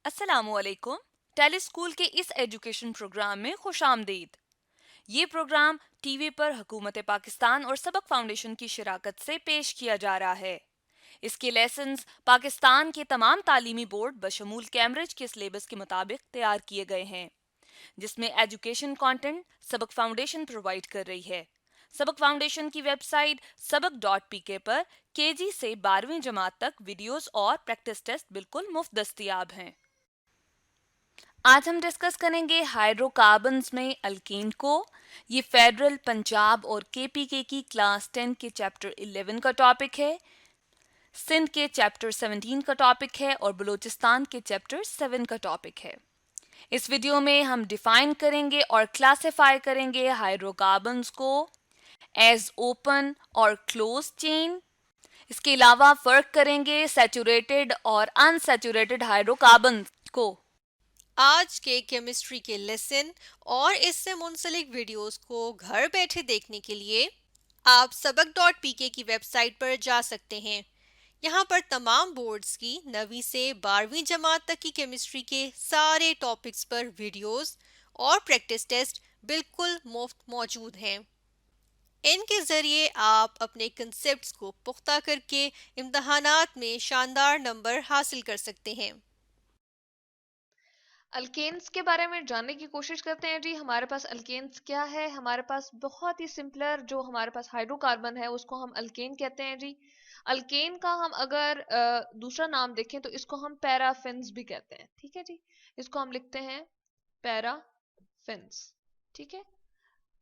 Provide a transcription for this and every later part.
अस्सलामुअलैकुम। Tele school के इस एजुकेशन प्रोग्राम में खुशामदीद। ये प्रोग्राम टीवी पर हुकूमत पाकिस्तान और सबक फाउंडेशन की शराकत से पेश किया जा रहा है। इसके लेसन्स पाकिस्तान के तमाम तालीमी बोर्ड बशमूल कैम्ब्रिज के सिलेबस के मुताबिक तैयार किए गए हैं, जिसमें एजुकेशन कंटेंट सबक फाउंडेशन प्रोवाइड कर रही है। सबक फाउंडेशन की वेबसाइट सबक.pk पर केजी से 12वीं जमात तक वीडियोस और प्रैक्टिस टेस्ट बिल्कुल मुफ्त दस्तियाब हैं। आज हम डिस्कस करेंगे हाइड्रोकार्बन्स में अल्कीन को। ये फेडरल, पंजाब और केपीके की क्लास 10 के चैप्टर 11 का टॉपिक है, सिंध के चैप्टर 17 का टॉपिक है और बलूचिस्तान के चैप्टर 7 का टॉपिक है। इस वीडियो में हम डिफाइन करेंगे और क्लासिफाई करेंगे हाइड्रोकार्बन्स को एज ओपन और क्लोज चेन। इसके अलावा फर्क करेंगे सैचुरेटेड और अनसैचुरेटेड हाइड्रोकार्बन्स को। आज के केमिस्ट्री के लेसन और इससे मुंसलिक वीडियोस को घर बैठे देखने के लिए आप सबक.pk की वेबसाइट पर जा सकते हैं। यहाँ पर तमाम बोर्ड्स की 9वीं से 12वीं जमात तक की केमिस्ट्री के सारे टॉपिक्स पर वीडियोस और प्रैक्टिस टेस्ट बिल्कुल मुफ्त मौजूद हैं। इनके ज़रिए आप अपने कंसेप्ट्स को पुख्ता करके इम्तहानात में शानदार नंबर हासिल कर सकते हैं। अल्केन्स के बारे में जानने की कोशिश करते हैं जी। हमारे पास अल्केन्स क्या है? हमारे पास बहुत ही सिंपलर जो हमारे पास हाइड्रोकार्बन है उसको हम अल्केन कहते हैं जी। अल्केन का हम अगर दूसरा नाम देखें तो इसको हम पैराफिन्स भी कहते हैं। ठीक है जी, इसको हम लिखते हैं पैराफिन्स। ठीक है,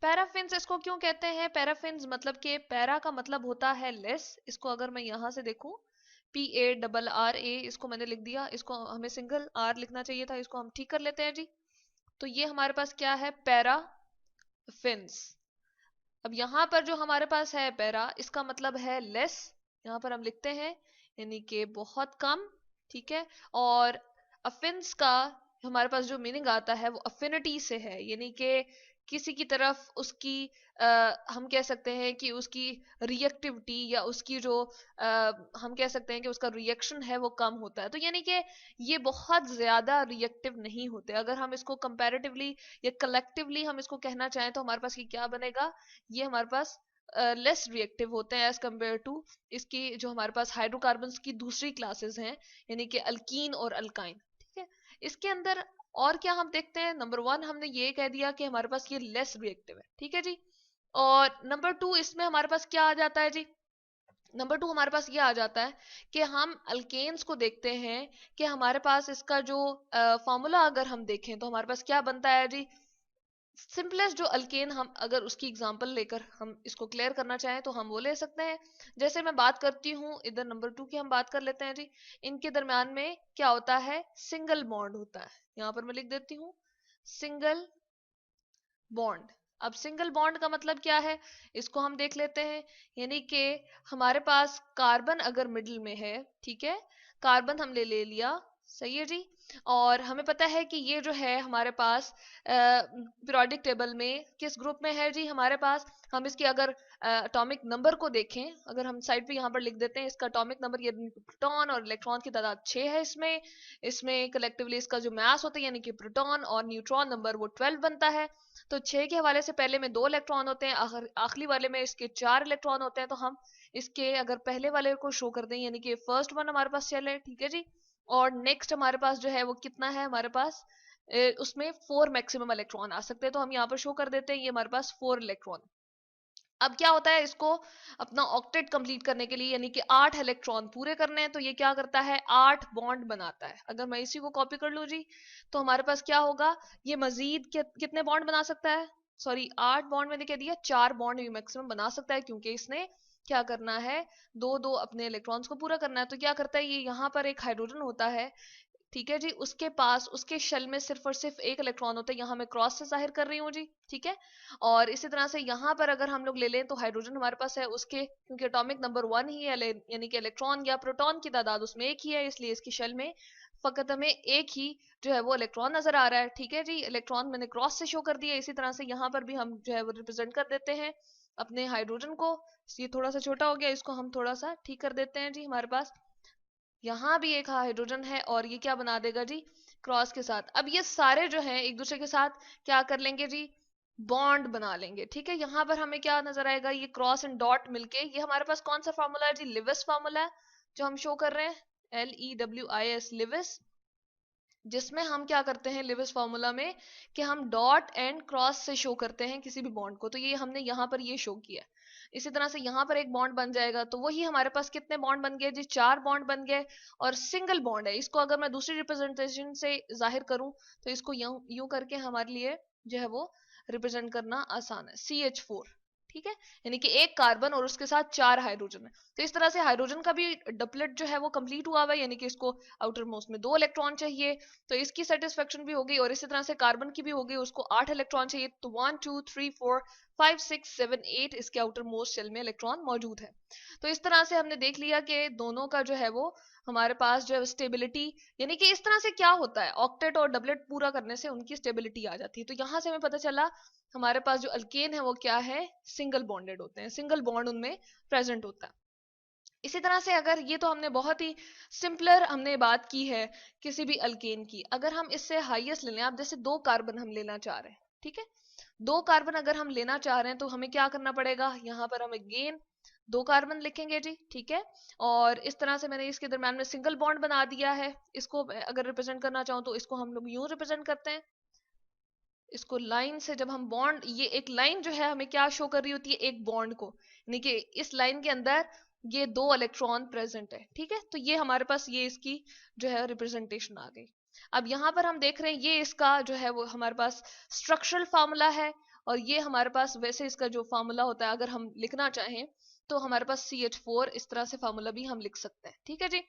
पैराफिन्स इसको क्यों कहते हैं? पैराफिन्स मतलब कि पैरा का मतलब होता है लेस। इसको अगर मैं यहां से देखूं, PARRA, इसको मैंने लिख दिया। इसको हमें सिंगल आर लिखना चाहिए था, इसको हम ठीक कर लेते हैं जी। तो ये हमारे पास क्या है? पैराफिन्स। अब यहाँ पर जो हमारे पास है पैरा, इसका मतलब है लेस। यहाँ पर हम लिखते हैं यानी कि बहुत कम। ठीक है, और अफिन्स का हमारे पास जो मीनिंग आता है वो अफिनिटी से है, यानी कि किसी की तरफ उसकी हम कह सकते हैं कि उसकी रिएक्टिविटी या उसकी जो हम कह सकते हैं कि उसका रिएक्शन है वो कम होता है। तो यानी कि ये बहुत ज्यादा रिएक्टिव नहीं होते। अगर हम इसको कंपैरेटिवली या कलेक्टिवली हम इसको कहना चाहें तो हमारे पास ये क्या बनेगा? ये हमारे पास लेस रिएक्टिव होते हैं एज कम्पेयर टू इसकी जो हमारे पास हाइड्रोकार्बन्स की दूसरी क्लासेस हैं, यानी कि अल्कीन और अल्काइन। ठीक है, इसके अंदर और क्या हम देखते हैं? नंबर वन हमने ये कह दिया कि हमारे पास ये लेस रिएक्टिव है। ठीक है जी, और नंबर टू इसमें हमारे पास क्या आ जाता है जी? नंबर टू हमारे पास ये आ जाता है कि हम अल्केन्स को देखते हैं कि हमारे पास इसका जो फॉर्मूला अगर हम देखें तो हमारे पास क्या बनता है जी? सिंपलेस्ट जो अल्केन, हम अगर उसकी एग्जांपल लेकर हम इसको क्लियर करना चाहें तो हम वो ले सकते हैं। जैसे मैं बात करती हूँ इधर नंबर टू की, हम बात कर लेते हैं जी। इनके दरम्यान में क्या होता है? सिंगल बॉन्ड होता है। यहाँ पर मैं लिख देती हूँ सिंगल बॉन्ड। अब सिंगल बॉन्ड का मतलब क्या है, इसको हम देख लेते हैं। यानी कि हमारे पास कार्बन अगर मिडिल में है, ठीक है, कार्बन हमने ले लिया, सही है जी। और हमें पता है कि ये जो है हमारे पास पीरियोडिक टेबल में किस ग्रुप में है जी? हमारे पास, हम इसकी अगर एटॉमिक नंबर को देखें, अगर हम साइड पे यहाँ पर लिख देते हैं इसका एटॉमिक नंबर, ये प्रोटॉन और इलेक्ट्रॉन की तादाद 6 है इसमें। इसमें कलेक्टिवली इसका जो मास होता है यानी कि प्रोटॉन और न्यूट्रॉन नंबर वो 12 बनता है। तो 6 के हवाले से पहले में 2 इलेक्ट्रॉन होते हैं, आखिरी वाले में इसके 4 इलेक्ट्रॉन होते हैं। तो हम इसके अगर पहले वाले को शो कर दें यानी कि फर्स्ट वन हमारे पास चले, ठीक है जी। और नेक्स्ट हमारे पास जो है वो कितना है? हमारे पास उसमें 4 मैक्सिमम इलेक्ट्रॉन आ सकते हैं। तो हम यहाँ पर शो कर देते हैं ये हमारे पास 4 इलेक्ट्रॉन। अब क्या होता है, इसको अपना ऑक्टेट कंप्लीट करने के लिए यानी कि 8 इलेक्ट्रॉन पूरे करने हैं, तो ये क्या करता है? 8 बॉन्ड बनाता है। अगर मैं इसी को कॉपी कर लूं जी तो हमारे पास क्या होगा? ये मजीद कितने बॉन्ड बना सकता है? सॉरी, 8 बॉन्ड मैंने कह दिया, 4 बॉन्ड भी मैक्सिमम बना सकता है, क्योंकि इसने क्या करना है? दो दो अपने इलेक्ट्रॉन्स को पूरा करना है। तो क्या करता है ये? यहाँ पर एक हाइड्रोजन होता है, ठीक है जी, उसके पास उसके शेल में सिर्फ और सिर्फ एक इलेक्ट्रॉन होता है। यहाँ मैं क्रॉस से जाहिर कर रही हूँ जी, ठीक है। और इसी तरह से यहाँ पर अगर हम लोग ले लें तो हाइड्रोजन हमारे पास है, उसके क्योंकि एटॉमिक नंबर 1 ही है, यानी कि इलेक्ट्रॉन या प्रोटॉन की तादाद उसमें एक ही है, इसलिए इसकी शेल में फकत हमें एक ही जो है वो इलेक्ट्रॉन नजर आ रहा है। ठीक है जी, इलेक्ट्रॉन मैंने क्रॉस से शो कर दिया। इसी तरह से यहाँ पर भी हम जो है वो रिप्रेजेंट कर देते हैं अपने हाइड्रोजन को। ये थोड़ा सा छोटा हो गया, इसको हम थोड़ा सा ठीक कर देते हैं जी। हमारे पास यहाँ भी एक हाइड्रोजन है और ये क्या बना देगा जी, क्रॉस के साथ। अब ये सारे जो है एक दूसरे के साथ क्या कर लेंगे जी, बॉन्ड बना लेंगे। ठीक है, यहाँ पर हमें क्या नजर आएगा, ये क्रॉस एंड डॉट मिलके, ये हमारे पास कौन सा फॉर्मूला है जी, लिविस फॉर्मूला है जो हम शो कर रहे हैं, LEWIS, लिविस, जिसमें हम क्या करते हैं लिविस फॉर्मूला में कि हम डॉट एंड क्रॉस से शो करते हैं किसी भी बॉन्ड को। तो ये हमने यहाँ पर ये शो किया। इसी तरह से यहाँ पर एक बॉन्ड बन जाएगा, तो वही हमारे पास कितने बॉन्ड बन गए जी, 4 बॉन्ड बन गए। और सिंगल बॉन्ड है, इसको अगर मैं दूसरी रिप्रेजेंटेशन से जाहिर करूं तो इसको यूं यूं करके हमारे लिए जो है वो रिप्रेजेंट करना आसान है, CH4। ठीक है, यानी कि एक कार्बन और उसके साथ 4 हाइड्रोजन है। तो इस तरह से हाइड्रोजन का भी डबलेट जो है वो कंप्लीट हुआ हुआ है, यानी कि इसको आउटर मोस्ट में 2 इलेक्ट्रॉन चाहिए, तो इसकी सेटिस्फेक्शन भी हो गई। और इसी तरह से कार्बन की भी हो गई, उसको 8 इलेक्ट्रॉन चाहिए। तो 1 2 3 4 5 6 7 8 इसके आउटर मोस्ट शेल में इलेक्ट्रॉन मौजूद है। तो इस तरह से हमने देख लिया कि दोनों का जो है वो हमारे पास जो है स्टेबिलिटी, यानी कि इस तरह से क्या होता है, ऑक्टेट और डबलेट पूरा करने से उनकी स्टेबिलिटी आ जाती है। तो यहाँ से हमें पता चला हमारे पास जो अल्केन है वो क्या है, सिंगल बॉन्डेड होते हैं, सिंगल बॉन्ड उनमें प्रेजेंट होता है। इसी तरह से अगर ये तो हमने बहुत ही सिंपलर हमने बात की है किसी भी अल्केन की, अगर हम इससे हाईएस्ट ले लें, आप जैसे 2 कार्बन हम लेना चाह रहे हैं, ठीक है, 2 कार्बन अगर हम लेना चाह रहे हैं तो हमें क्या करना पड़ेगा, यहाँ पर हम अगेन 2 कार्बन लिखेंगे जी। ठीक है, और इस तरह से मैंने इसके दरम्यान में सिंगल बॉन्ड बना दिया है। इसको अगर रिप्रेजेंट करना चाहूँ तो इसको हम लोग यूं रिप्रेजेंट करते हैं, इसको लाइन से जब हम बॉन्ड, ये एक लाइन जो है हमें क्या शो कर रही होती है, एक बॉन्ड को, यानी कि इस लाइन के अंदर ये 2 इलेक्ट्रॉन प्रेजेंट है। ठीक है, तो ये हमारे पास ये इसकी जो है रिप्रेजेंटेशन आ गई। अब यहाँ पर हम देख रहे हैं ये इसका जो है वो हमारे पास स्ट्रक्चरल फार्मूला है, और ये हमारे पास वैसे इसका जो फार्मूला होता है अगर हम लिखना चाहें तो हमारे पास CH4 इस तरह से फार्मूला भी हम लिख सकते हैं। ठीक है जी,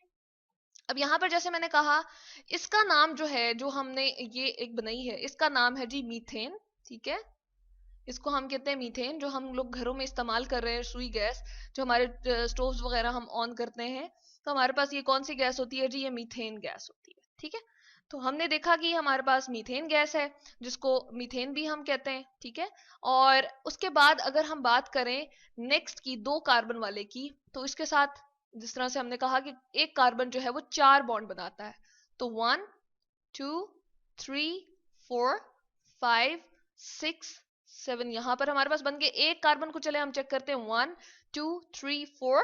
अब यहाँ पर जैसे मैंने कहा इसका नाम जो है, जो हमने ये एक बनाई है, इसका नाम है जी मीथेन। ठीक है, इसको हम कहते हैं मीथेन, जो हम लोग घरों में इस्तेमाल कर रहे हैं, सुई गैस, जो हमारे स्टोव्स वगैरह हम ऑन करते हैं, तो हमारे पास ये कौन सी गैस होती है जी, ये मीथेन गैस होती है। ठीक है, तो हमने देखा कि हमारे पास मीथेन गैस है जिसको मीथेन भी हम कहते हैं। ठीक है, और उसके बाद अगर हम बात करें नेक्स्ट की 2 कार्बन वाले की, तो इसके साथ जिस तरह से हमने कहा कि एक कार्बन जो है वो 4 बॉन्ड बनाता है, तो 1 2 3 4 5 6 7 यहाँ पर हमारे पास बन गए। एक कार्बन को चले हम चेक करते हैं, 1 2 3 4,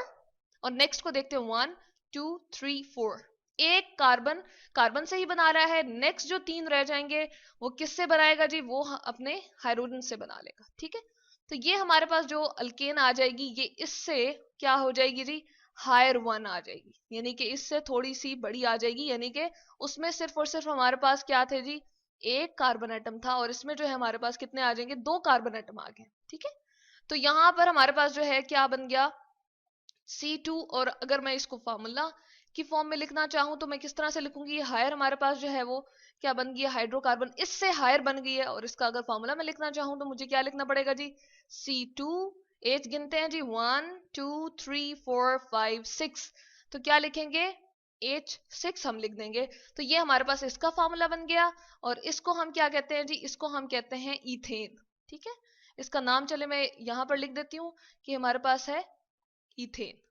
और नेक्स्ट को देखते हैं 1 2 3 4। एक कार्बन कार्बन से ही बना रहा है, नेक्स्ट जो 3 रह जाएंगे वो किससे बनाएगा जी, वो अपने हाइड्रोजन से बना लेगा। ठीक है, तो ये हमारे पास जो अल्केन आ जाएगी ये इससे क्या हो जाएगी जी, हायर 1 आ जाएगी, यानी कि इससे थोड़ी सी बड़ी आ जाएगी, यानी कि उसमें सिर्फ और सिर्फ हमारे पास क्या थे जी, एक कार्बन एटम था, और इसमें जो है हमारे पास कितने आ जाएंगे, 2 कार्बन एटम आ गए। ठीक है, तो यहाँ पर हमारे पास जो है क्या बन गया, C2। और अगर मैं इसको फॉर्मूला की फॉर्म में लिखना चाहूं तो मैं किस तरह से लिखूंगी, हायर हमारे पास जो है वो क्या बन गई है, हाइड्रोकार्बन इससे हायर बन गई है, और इसका अगर फॉर्मूला में लिखना चाहूं तो मुझे क्या लिखना पड़ेगा जी, C2, एच गिनते हैं जी, 1 2 3 4 5 6, तो क्या लिखेंगे, H6 हम लिख देंगे। तो ये हमारे पास इसका फॉर्मूला बन गया, और इसको हम क्या कहते हैं जी, इसको हम कहते हैं इथेन। ठीक है, इसका नाम चले मैं यहाँ पर लिख देती हूँ कि हमारे पास है इथेन।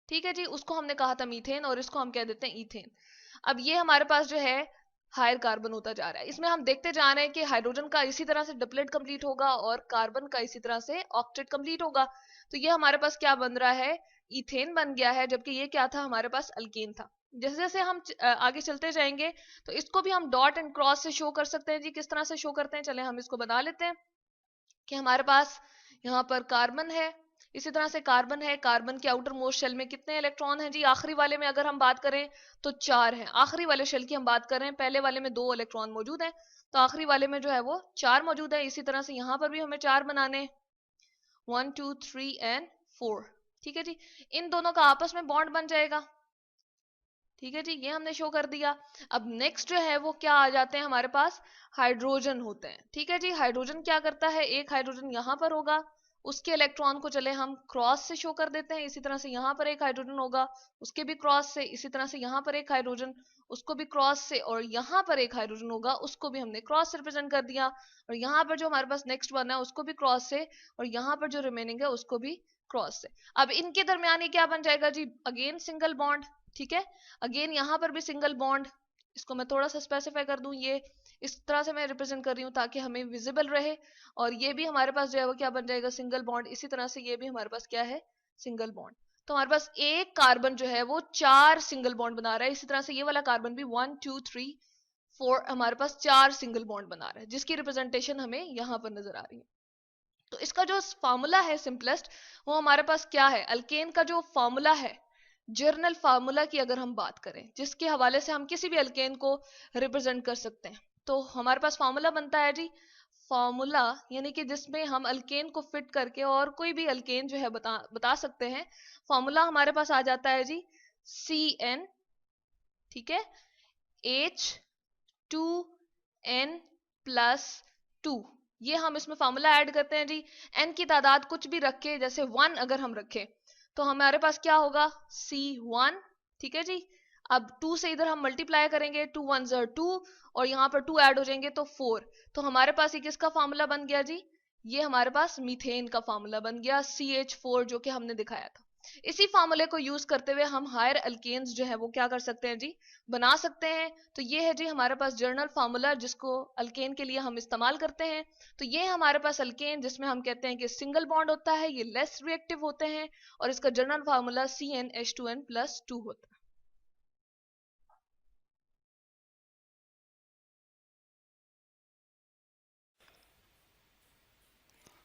ठीक है जी, उसको हमने कहा था मीथेन, और इसको हम कह देते हैं इथेन। अब ये हमारे पास जो है हायर कार्बन होता जा रहा है, इसमें हम देखते जा रहे हैं कि हाइड्रोजन का इसी तरह से डबलेट कंप्लीट होगा और कार्बन का इसी तरह से ऑक्टेट कंप्लीट होगा। तो ये हमारे पास क्या बन रहा है, इथेन बन गया है, जबकि ये क्या था, हमारे पास अल्केन था। जैसे जैसे हम आगे चलते जाएंगे तो इसको भी हम डॉट एंड क्रॉस से शो कर सकते हैं जी। किस तरह से शो करते हैं, चले हम इसको बना लेते हैं कि हमारे पास यहाँ पर कार्बन है, इसी तरह से कार्बन है, कार्बन के आउटर मोस्ट शेल में कितने इलेक्ट्रॉन हैं जी, आखिरी वाले में अगर हम बात करें तो 4 हैं। आखिरी वाले शेल की हम बात करें, पहले वाले में 2 इलेक्ट्रॉन मौजूद हैं, तो आखिरी वाले में जो है वो 4 मौजूद है। इसी तरह से यहाँ पर भी हमें 4 बनाने, 1 2 3 एंड 4। ठीक है जी, इन दोनों का आपस में बॉन्ड बन जाएगा। ठीक है जी, ये हमने शो कर दिया। अब नेक्स्ट जो है वो क्या आ जाते हैं हमारे पास, हाइड्रोजन होते हैं। ठीक है जी, हाइड्रोजन क्या करता है, एक हाइड्रोजन यहाँ पर होगा, उसके इलेक्ट्रॉन को चले हम क्रॉस से शो कर देते हैं। इसी तरह से यहाँ पर एक हाइड्रोजन होगा, उसके भी क्रॉस से, इसी तरह से यहाँ पर एक हाइड्रोजन, उसको भी क्रॉस से, और यहाँ पर एक हाइड्रोजन होगा, उसको भी हमने क्रॉस से रिप्रेजेंट कर दिया। और यहाँ पर जो हमारे पास नेक्स्ट बना है उसको भी क्रॉस से, और यहाँ पर जो रिमेनिंग है उसको भी क्रॉस से। अब इनके दरमियान ये क्या बन जाएगा जी, अगेन सिंगल बॉन्ड। ठीक है। अगेन यहाँ पर भी सिंगल बॉन्ड, इसको मैं थोड़ा सा स्पेसिफाई कर दूं, ये इस तरह से मैं रिप्रेजेंट कर रही हूँ ताकि हमें विजिबल रहे। और ये भी हमारे पास जो है वो क्या बन जाएगा, सिंगल बॉन्ड। इसी तरह से ये भी हमारे पास क्या है, सिंगल बॉन्ड। तो हमारे पास एक कार्बन जो है वो 4 सिंगल बॉन्ड बना रहा है। इसी तरह से ये वाला कार्बन भी 1 2 3 4 हमारे पास 4 सिंगल बॉन्ड बना रहा है, जिसकी रिप्रेजेंटेशन हमें यहाँ पर नजर आ रही है। तो इसका जो फार्मूला है सिंपलेस्ट, वो हमारे पास क्या है, अल्केन का जो फार्मूला है, जर्नल फार्मूला की अगर हम बात करें, जिसके हवाले से हम किसी भी अल्केन को रिप्रेजेंट कर सकते हैं, तो हमारे पास फार्मूला बनता है जी, फार्मूला यानी कि जिसमें हम अल्केन को फिट करके और कोई भी अल्केन जो है बता सकते हैं। फार्मूला हमारे पास आ जाता है जी CN, ठीक है, H2N+2। ये हम इसमें फार्मूला ऐड करते हैं जी। n की तादाद कुछ भी रखे, जैसे 1 अगर हम रखें तो हमारे पास क्या होगा, C1, ठीक है जी। अब 2 से इधर हम मल्टीप्लाई करेंगे, 2 1 2 और यहाँ पर 2 ऐड हो जाएंगे तो 4। तो हमारे पास ये किसका फार्मूला बन गया जी, ये हमारे पास मीथेन का फार्मूला बन गया, CH4, जो कि हमने दिखाया था। इसी फार्मूले को यूज करते हुए हम हायर अल्केन्स जो है वो क्या कर सकते हैं जी, बना सकते हैं। तो ये है जी हमारे पास जर्नल फार्मूला, जिसको अल्केन के लिए हम इस्तेमाल करते हैं। तो ये हमारे पास अल्केन जिसमें हम कहते हैं कि सिंगल बॉन्ड होता है, ये लेस रिएक्टिव होते हैं, और इसका जर्नल फार्मूला CnH2n+2 होता है।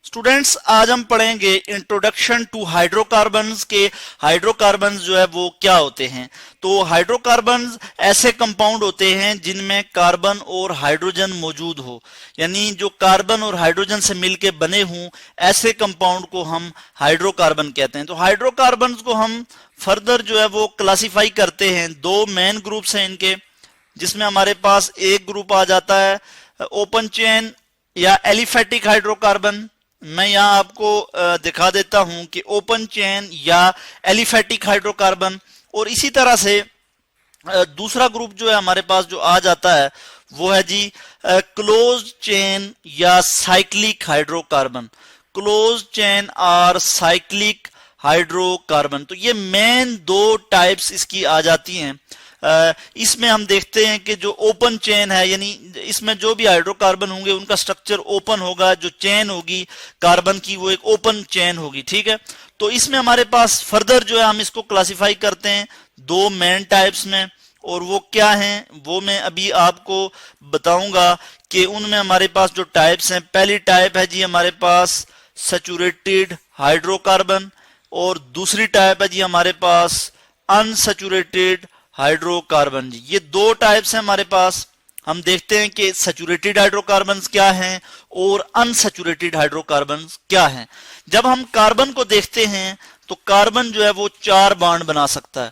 स्टूडेंट्स, आज हम पढ़ेंगे इंट्रोडक्शन टू हाइड्रोकार्बन्स के हाइड्रोकार्बन्स जो है वो क्या होते हैं। तो हाइड्रोकार्बन्स ऐसे कंपाउंड होते हैं जिनमें कार्बन और हाइड्रोजन मौजूद हो, यानी जो कार्बन और हाइड्रोजन से मिलके बने हों, ऐसे कंपाउंड को हम हाइड्रोकार्बन कहते हैं। तो हाइड्रोकार्बन्स को हम फर्दर जो है वो क्लासिफाई करते हैं। दो मेन ग्रुप्स हैं इनके, जिसमें हमारे पास एक ग्रुप आ जाता है ओपन चेन या एलिफेटिक हाइड्रोकार्बन। मैं यहाँ आपको दिखा देता हूं कि ओपन चेन या एलिफेटिक हाइड्रोकार्बन, और इसी तरह से दूसरा ग्रुप जो है हमारे पास जो आ जाता है वो है जी क्लोज चेन या साइक्लिक हाइड्रोकार्बन। क्लोज चेन और साइक्लिक हाइड्रोकार्बन, तो ये मेन दो टाइप्स इसकी आ जाती हैं। इसमें हम देखते हैं कि जो ओपन चेन है, यानी इसमें जो भी हाइड्रोकार्बन होंगे उनका स्ट्रक्चर ओपन होगा, जो चेन होगी कार्बन की वो एक ओपन चेन होगी, ठीक है। तो इसमें हमारे पास फर्दर जो है हम इसको क्लासिफाई करते हैं दो मेन टाइप्स में, और वो क्या हैं वो मैं अभी आपको बताऊंगा कि उनमें हमारे पास जो टाइप्स हैं। पहली टाइप है जी हमारे पास सैचुरेटेड हाइड्रोकार्बन, और दूसरी टाइप है जी हमारे पास अनसैचुरेटेड हाइड्रोकार्बन। जी ये दो टाइप्स हैं हमारे पास। हम देखते हैं कि सैचुरेटेड हाइड्रोकार्बन्स क्या हैं और अनसैचुरेटेड हाइड्रोकार्बन्स क्या हैं। जब हम कार्बन को देखते हैं तो कार्बन जो है वो 4 बॉन्ड बना सकता है,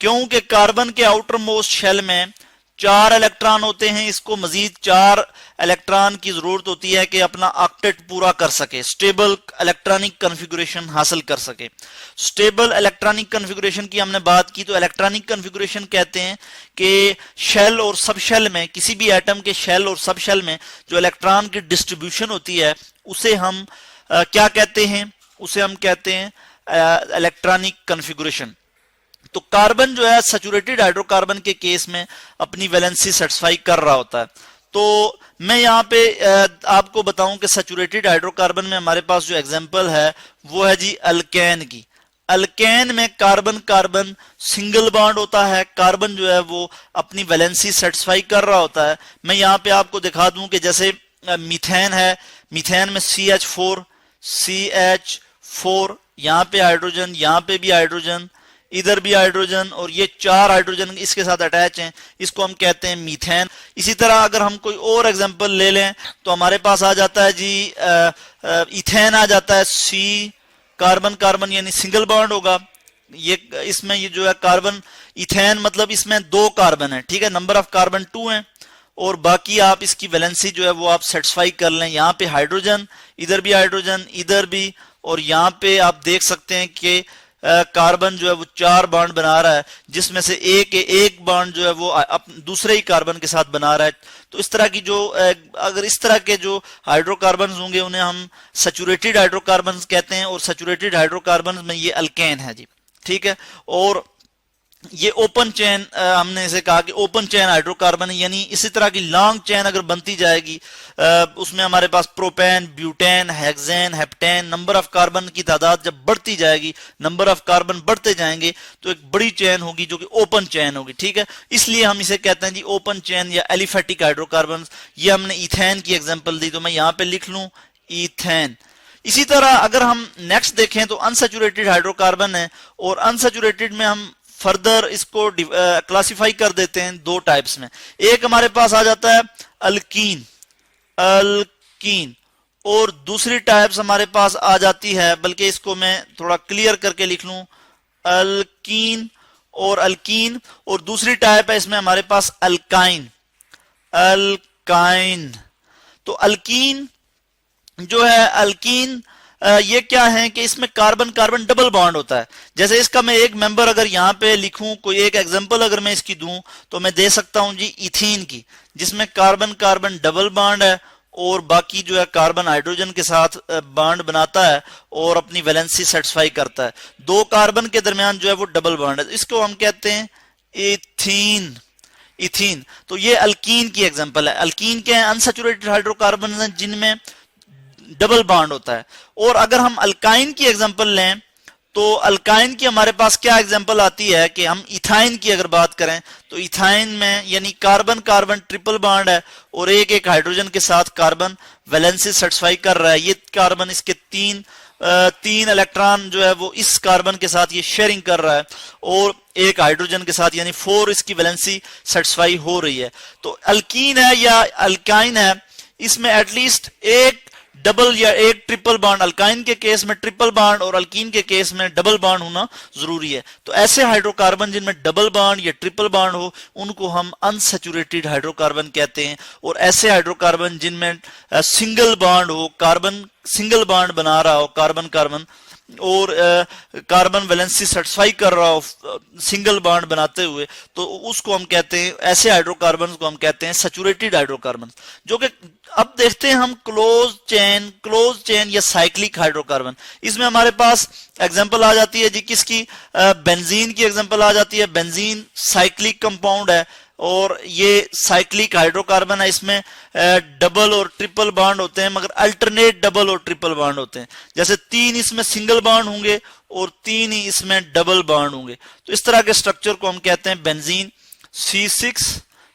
क्योंकि कार्बन के आउटर मोस्ट शेल में 4 इलेक्ट्रॉन होते हैं। इसको मजीद 4 इलेक्ट्रॉन की जरूरत होती है कि अपना ऑक्टेट पूरा कर सके, स्टेबल इलेक्ट्रॉनिक कॉन्फ़िगरेशन हासिल कर सके। स्टेबल इलेक्ट्रॉनिक कॉन्फ़िगरेशन की हमने बात की, तो इलेक्ट्रॉनिक कॉन्फ़िगरेशन कहते हैं कि शेल और सब शेल में, किसी भी एटम के शेल और सब शेल में जो इलेक्ट्रॉन की डिस्ट्रीब्यूशन होती है उसे हम क्या कहते हैं, उसे हम कहते हैं इलेक्ट्रॉनिक कॉन्फ़िगरेशन। तो कार्बन जो है सैचुरेटेड हाइड्रोकार्बन के केस में अपनी वैलेंसी सेटिस्फाई कर रहा होता है। तो मैं यहाँ पे आपको बताऊं कि सैचुरेटेड हाइड्रोकार्बन में हमारे पास जो एग्जांपल है वो है जी अल्केन की। अल्केन में कार्बन कार्बन सिंगल बॉन्ड होता है, कार्बन जो है वो अपनी वैलेंसी सेटिस्फाई कर रहा होता है। मैं यहाँ पे आपको दिखा दूं कि जैसे मीथेन है, मीथेन में CH4 यहाँ पे हाइड्रोजन, यहाँ पे भी हाइड्रोजन, इधर भी हाइड्रोजन, और ये 4 हाइड्रोजन इसके साथ अटैच हैं, इसको हम कहते हैं मीथेन। इसी तरह अगर हम कोई और एग्जांपल ले लें तो हमारे पास आ जाता है जी इथेन आ जाता है। C कार्बन कार्बन यानी सिंगल बॉन्ड होगा, ये इसमें ये जो है कार्बन इथेन मतलब इसमें 2 कार्बन है, ठीक है, नंबर ऑफ कार्बन 2 है, और बाकी आप इसकी वैलेंसी जो है वो आप सेटिस्फाई कर लें। यहाँ पे हाइड्रोजन, इधर भी हाइड्रोजन, इधर भी, और यहाँ पे आप देख सकते हैं कि कार्बन जो है वो 4 बॉन्ड बना रहा है, जिसमें से एक बॉन्ड जो है वो दूसरे ही कार्बन के साथ बना रहा है। तो इस तरह की जो अगर इस तरह के जो हाइड्रोकार्बन होंगे उन्हें हम सैचुरेटेड हाइड्रोकार्बन कहते हैं, और सैचुरेटेड हाइड्रोकार्बन में ये अल्केन है जी, ठीक है। और ये ओपन चेन, हमने इसे कहा कि ओपन चेन हाइड्रोकार्बन है, यानी इसी तरह की लॉन्ग चेन अगर बनती जाएगी, उसमें हमारे पास propane, butane, hexane, heptane, number of carbon की तादाद जब बढ़ती जाएगी, नंबर ऑफ कार्बन बढ़ते जाएंगे, तो एक बड़ी चेन होगी जो कि ओपन चेन होगी। ठीक है, इसलिए हम इसे कहते हैं जी ओपन चेन या एलिफेटिक हाइड्रोकार्बन। ये हमने इथेन की एग्जाम्पल दी, तो मैं यहां पर लिख लूं इथेन। इसी तरह अगर हम नेक्स्ट देखें तो अनसैचुरेटेड हाइड्रोकार्बन है, और अनसैचुरेटेड में हम फर्दर इसको क्लासिफाई कर देते हैं दो टाइप्स में। एक हमारे पास आ जाता है अल्कीन, अल्कीन, और दूसरी टाइप्स हमारे पास आ जाती है, बल्कि इसको मैं थोड़ा क्लियर करके लिख लूं, अल्कीन और अल्कीन, और दूसरी टाइप है इसमें हमारे पास अल्काइन, अल्काइन। तो अल्कीन जो है, अल्कीन ये क्या है कि इसमें कार्बन कार्बन डबल बॉन्ड होता है। जैसे इसका मैं एक मेंबर अगर यहां पे लिखूं, कोई एक एग्जांपल अगर मैं इसकी दूं, तो मैं दे सकता हूं जी इथीन की, जिसमें कार्बन कार्बन डबल बॉन्ड है और बाकी जो है कार्बन हाइड्रोजन के साथ बॉन्ड बनाता है और अपनी वैलेंसी सेटिस्फाई करता है। दो कार्बन के दरमियान जो है वो डबल बॉन्ड है, इसको हम कहते हैं इथीन, इथीन। तो ये अल्कीन की एग्जांपल है। अल्कीन के अनसैचुरेटेड हाइड्रोकार्बन हैं जिनमें डबल बॉन्ड होता है। और अगर हम अल्काइन की एग्जांपल लें, तो अल्काइन की हमारे पास क्या एग्जांपल आती है कि हम इथाइन की अगर बात करें, तो इथाइन में यानी कार्बन कार्बन ट्रिपल बॉन्ड है और एक एक हाइड्रोजन के साथ कार्बन वैलेंसी सेटिस्फाई कर रहा है। ये कार्बन इसके तीन इलेक्ट्रॉन जो है वो इस कार्बन के साथ ये शेयरिंग कर रहा है, और एक हाइड्रोजन के साथ यानी 4 इसकी वैलेंसी सेटिस्फाई हो रही है। तो अल्कीन है या अल्काइन है, इसमें एटलीस्ट एक डबल या एक ट्रिपल बॉन्ड, अल्काइन के केस में ट्रिपल बॉन्ड और अल्कीन के केस में डबल बॉन्ड होना जरूरी है। तो ऐसे हाइड्रोकार्बन जिनमें डबल बॉन्ड या ट्रिपल बॉन्ड हो, उनको हम अनसैचुरेटेड हाइड्रोकार्बन कहते हैं। और ऐसे हाइड्रोकार्बन जिनमें सिंगल बॉन्ड हो, कार्बन सिंगल बॉन्ड बना रहा हो कार्बन कार्बन, और कार्बन वैलेंसी सेटिस्फाई कर रहा हो सिंगल बॉन्ड बनाते हुए, तो उसको हम कहते हैं, ऐसे हाइड्रोकार्बन को हम कहते हैं सैचुरेटेड हाइड्रोकार्बन। जो कि अब देखते हैं हम क्लोज चेन या साइक्लिक हाइड्रोकार्बन। इसमें हमारे पास एग्जांपल आ जाती है जी किसकी, बेंजीन की एग्जांपल आ जाती है। बेंजीन साइक्लिक कंपाउंड है और ये साइक्लिक हाइड्रोकार्बन है। इसमें डबल और ट्रिपल बॉन्ड होते हैं, मगर अल्टरनेट डबल और ट्रिपल बॉन्ड होते हैं। जैसे 3 इसमें सिंगल बॉन्ड होंगे और 3 ही इसमें डबल बॉन्ड होंगे। तो इस तरह के स्ट्रक्चर को हम कहते हैं बेंजीन।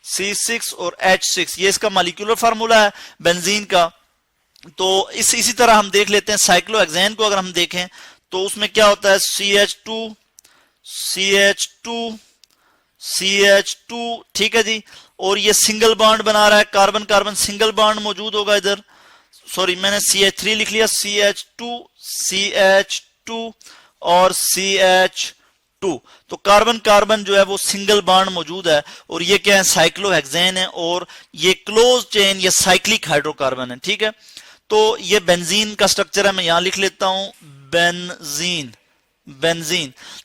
C6 और H6 ये इसका मॉलिक्यूलर फार्मूला है बेंजीन का। तो इसी तरह हम देख लेते हैं साइक्लोहेक्सेन को। अगर हम देखें तो उसमें क्या होता है, CH2, ठीक है जी, और ये सिंगल बॉन्ड बना रहा है, कार्बन कार्बन सिंगल बॉन्ड मौजूद होगा इधर। सॉरी, मैंने CH3 लिख लिया, CH2 और CH2। तो कार्बन कार्बन जो है वो सिंगल बॉन्ड मौजूद है, और ये क्या है, साइक्लोहेक्सेन है, और ये क्लोज चेन या साइक्लिक हाइड्रोकार्बन है। ठीक है, तो ये बेंजीन का स्ट्रक्चर है, मैं यहां लिख लेता हूं बेंजीन।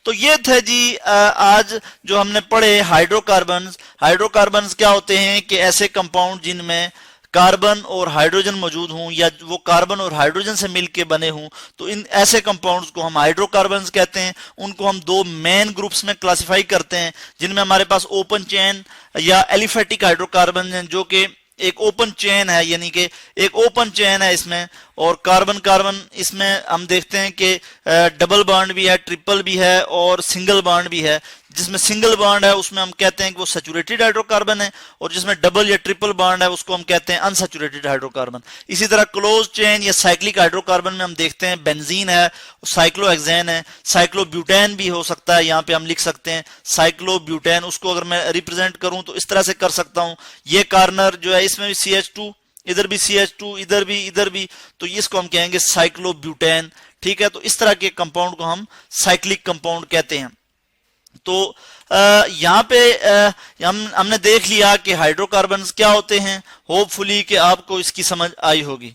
तो ये थे जी आज जो हमने पढ़े हाइड्रोकार्बन्स क्या होते हैं कि ऐसे कंपाउंड जिनमें कार्बन और हाइड्रोजन मौजूद हों या वो कार्बन और हाइड्रोजन से मिलके बने हों, तो इन ऐसे कंपाउंड्स को हम हाइड्रोकार्बन्स कहते हैं। उनको हम दो मेन ग्रुप्स में क्लासिफाई करते हैं, जिनमें हमारे पास ओपन चेन या एलिफेटिक हाइड्रोकार्बन हैं, जो कि एक ओपन चेन है, यानी कि एक ओपन चेन है इसमें, और कार्बन कार्बन इसमें हम देखते हैं कि डबल बॉन्ड भी है, ट्रिपल भी है और सिंगल बॉन्ड भी है। जिसमें सिंगल बॉन्ड है उसमें हम कहते हैं कि वो सैचुरेटेड हाइड्रोकार्बन है, और जिसमें डबल या ट्रिपल बॉन्ड है उसको हम कहते हैं अनसैचुरेटेड हाइड्रोकार्बन। इसी तरह क्लोज चेन या साइक्लिक हाइड्रोकार्बन में हम देखते हैं बेंजीन है, साइक्लोहेक्सेन है, साइक्लोब्यूटेन भी हो सकता है, यहाँ पे हम लिख सकते हैं साइक्लोब्यूटेन। उसको अगर मैं रिप्रेजेंट करूं तो इस तरह से कर सकता हूं, ये कार्नर जो है इसमें भी CH2, इधर भी CH2, इधर भी, तो इसको हम कहेंगे साइक्लोब्यूटेन। ठीक है, तो इस तरह के कंपाउंड को हम साइक्लिक कंपाउंड कहते हैं। तो यहाँ पे हमने देख लिया कि हाइड्रोकार्बन्स क्या होते हैं। होपफुली कि आपको इसकी समझ आई होगी।